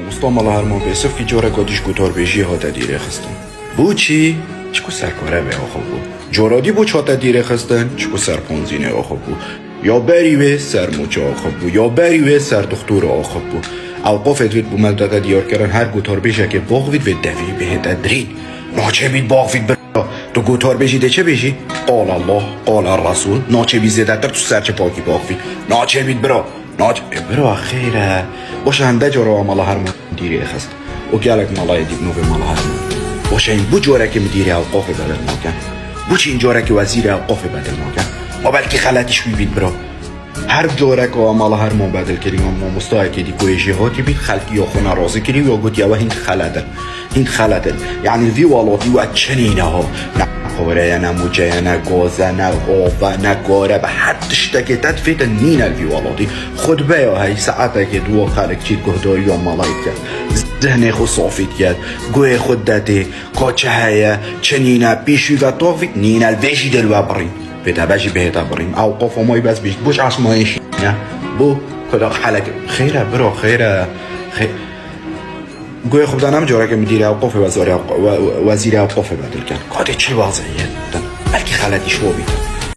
مستعمل هر ما بسف کی جورا کدیش گوتار بیشی هات دیره خستن. بو چی؟ چکو سرکاره به آخو بو. جورادی بو چات دیره خستن چکو سرپونزینه آخو بو. یا بری و سر موچه آخو بو یا بری و سر دختور آخو بو. اوقاف ادوید بو مدرده دیار کردن هر گوتار بیشه که باغوید و دوی به تدرید. ناچه بید باغوید برا. تو گوتار بیشیده چه بیشی؟ قال الله قال الرسول. ناچه بید زیده تو سرچه پاکی باغوید. ناچه بید برا. ناچه برا خیره. باشه هنده جارا و مالا هر ما دیری خست. و گلک مالای دیب نوی مالا هر ما. باشه این بو جاره که مدیری اوقاف بدل ناکن. بو چی این جاره که وزیر اوقاف بدل ناکن. ما بلکه خلطیش بید برا. هر جاره که مالا هر ما بدل کردیم ما مستعد کردی کویشی هاتی بید خلقی یا خونه رازی کردیم یا گوتی اوه هین خلده یعنی وی والاتی و چنینه ها نه قوره نه موجه نه گازه نه آوه نه گاره به هر تشتکی تدفیت نین الوی والاتی خود بیا هی ساعته که دو خلق چید گهداری یا مالایت کرد ذهن خود صافید کرد گوه خود داده قاچه هیا چنینه بیشوی و طافید نین الویشی دل و برین بده بجی بهتا بریم اوقاف مای بس بیشت بوش عصمایشی نه بو خدا حلق خیره برا خیره گویا خب دانم جاره که مدیر اوقاف وزیر اوقاف بدل کرد قاعده چه وضعیه بلکه خلطی شو بیده